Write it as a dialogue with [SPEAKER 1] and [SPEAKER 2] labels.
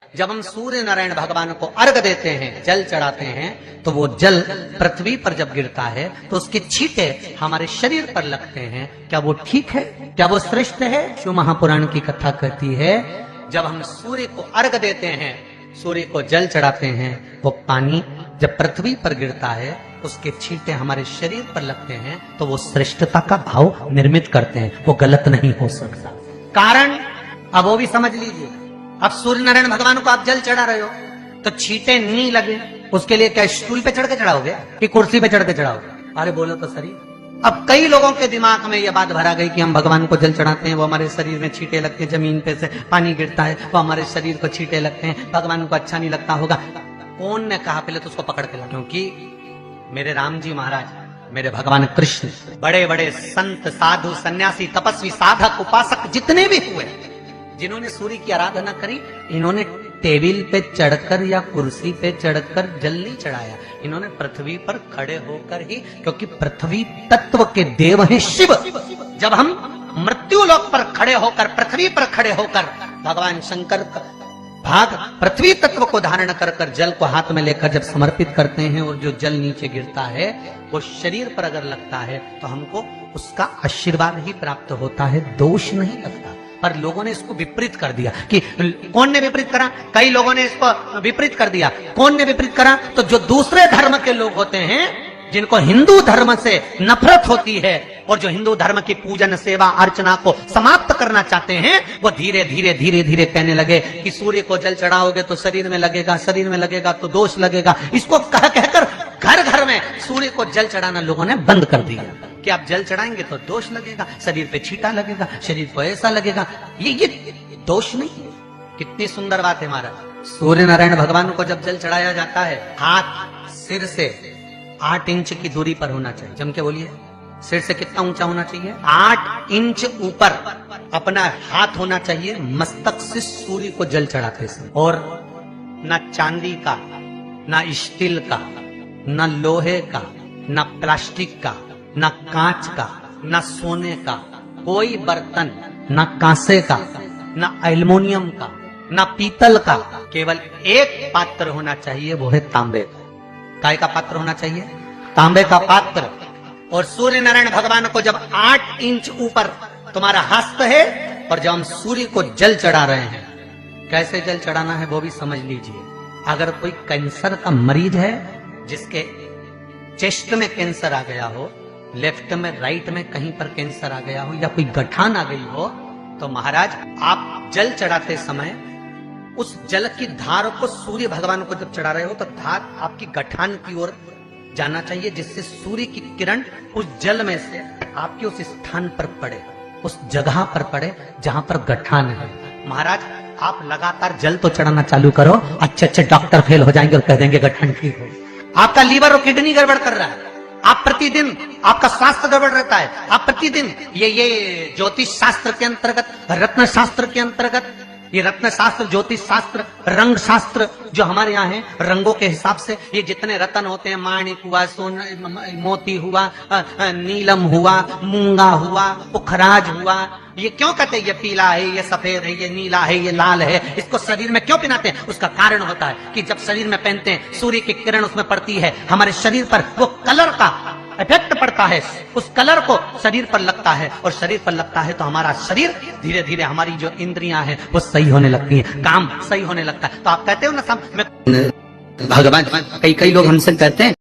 [SPEAKER 1] जब हम सूर्य नारायण भगवान को अर्घ देते हैं, जल चढ़ाते हैं, तो वो जल पृथ्वी पर जब गिरता है तो उसके छींटे हमारे शरीर पर लगते हैं। क्या वो ठीक है? क्या वो श्रेष्ठ है? शिव महापुराण की कथा कहती है, जब हम सूर्य को अर्घ देते हैं, सूर्य को जल चढ़ाते हैं, वो पानी जब पृथ्वी पर गिरता है, उसके छींटे हमारे शरीर पर लगते हैं, तो वो श्रेष्ठता का भाव निर्मित करते हैं। वो गलत नहीं हो सकता। कारण अब वो भी समझ लीजिए। अब सूर्य नारायण भगवान को आप जल चढ़ा रहे हो तो छींटे नहीं लगे, उसके लिए क्या स्टूल पे चढ़ के चढ़ाओगे कि कुर्सी पे चढ़ के चढ़ाओगे? अरे बोलो तो सही। अब कई लोगों के दिमाग में यह बात भरा गई कि हम भगवान को जल चढ़ाते हैं, वो हमारे शरीर में छींटे लगते हैं, जमीन पे से पानी गिरता है, वो हमारे शरीर को छींटे लगते हैं, भगवान को अच्छा नहीं लगता होगा। कौन ने कहा? पहले तो उसको पकड़ के ला। क्योंकि मेरे राम जी महाराज, मेरे भगवान कृष्ण, बड़े बड़े संत, साधु, सन्यासी, तपस्वी, साधक, उपासक जितने भी हुए, जिन्होंने सूर्य की आराधना करी, इन्होंने टेबल पे चढ़कर या कुर्सी पे चढ़कर जल नहीं चढ़ाया, इन्होंने पृथ्वी पर खड़े होकर ही, क्योंकि पृथ्वी तत्व के देव हैं शिव। जब हम मृत्यु लोक पर खड़े होकर, पृथ्वी पर खड़े होकर भगवान शंकर भाग पृथ्वी तत्व को धारण कर कर जल को हाथ में लेकर जब समर्पित करते हैं, और जो जल नीचे गिरता है वो शरीर पर अगर लगता है तो हमको उसका आशीर्वाद ही प्राप्त होता है, दोष नहीं लगता। पर लोगों ने इसको विपरीत कर दिया। कि कौन ने विपरीत करा? कई लोगों ने इसको विपरीत कर दिया। कौन ने विपरीत करा? तो जो दूसरे धर्म के लोग होते हैं, जिनको हिंदू धर्म से नफरत होती है और जो हिंदू धर्म की पूजन, सेवा, अर्चना को समाप्त करना चाहते हैं, वो धीरे धीरे धीरे धीरे कहने लगे कि सूर्य को जल चढ़ाओगे तो शरीर में लगेगा, शरीर में लगेगा तो दोष लगेगा। इसको कह कहकर घर घर में सूर्य को जल चढ़ाना लोगों ने बंद कर दिया कि आप जल चढ़ाएंगे तो दोष लगेगा, शरीर पे छींटा लगेगा, शरीर को ऐसा लगेगा। ये दोष नहीं। कितनी सुंदर बात है महाराज। सूर्य नारायण भगवान को जब जल चढ़ाया जाता है, हाथ सिर से 8 इंच की दूरी पर होना चाहिए। जम के बोलिए, सिर से कितना ऊंचा होना चाहिए? 8 इंच ऊपर अपना हाथ होना चाहिए मस्तक से सूर्य को जल चढ़ाते समय। और ना चांदी का, ना स्टील का, ना लोहे का, ना प्लास्टिक का, ना कांच का, ना सोने का कोई बर्तन, ना कांसे का, ना एल्युमिनियम का, ना पीतल का, केवल एक पात्र होना चाहिए, वो है तांबे का। काय का पात्र होना चाहिए? तांबे का पात्र। और सूर्य नारायण भगवान को जब 8 इंच ऊपर तुम्हारा हस्त है, और जब हम सूर्य को जल चढ़ा रहे हैं, कैसे जल चढ़ाना है वो भी समझ लीजिए। अगर कोई कैंसर का मरीज है, जिसके चेस्ट में कैंसर आ गया हो, लेफ्ट में, राइट में कहीं पर कैंसर आ गया हो, या कोई गठान आ गई हो, तो महाराज आप जल चढ़ाते समय उस जल की धार को सूर्य भगवान को जब चढ़ा रहे हो, तो धार आपकी गठान की ओर जाना चाहिए, जिससे सूर्य की किरण उस जल में से आपके उस स्थान पर पड़े, उस जगह पर पड़े जहां पर गठान है। महाराज आप लगातार जल तो चढ़ाना चालू करो, अच्छे अच्छे डॉक्टर फेल हो जाएंगे और कह देंगे गठान ठीक हो। आपका लीवर और किडनी गड़बड़ कर रहा है, आप प्रतिदिन, आपका स्वास्थ्य गड़बड़ रहता है, आप प्रतिदिन ये ज्योतिष शास्त्र के अंतर्गत, रत्न शास्त्र के अंतर्गत, ये रत्न शास्त्र, ज्योतिष शास्त्र, रंग शास्त्र जो हमारे यहाँ है, रंगों के हिसाब से ये जितने रत्न होते हैं, माणिक हुआ, सोना, मोती हुआ, नीलम हुआ, मूंगा हुआ, पुखराज हुआ, ये क्यों कहते हैं ये पीला है, ये सफेद है, ये नीला है, ये लाल है, इसको शरीर में क्यों पहनाते हैं? उसका कारण होता है कि जब शरीर में पहनते हैं, सूर्य की किरण उसमें पड़ती है, हमारे शरीर पर वो कलर का इफेक्ट पड़ता है, उस कलर को शरीर पर लगता है, और शरीर पर लगता है तो हमारा शरीर धीरे धीरे, हमारी जो इंद्रियां हैं वो सही होने लगती हैं, काम सही होने लगता है। तो आप कहते हो ना, भगवान, कई लोग हमसे कहते हैं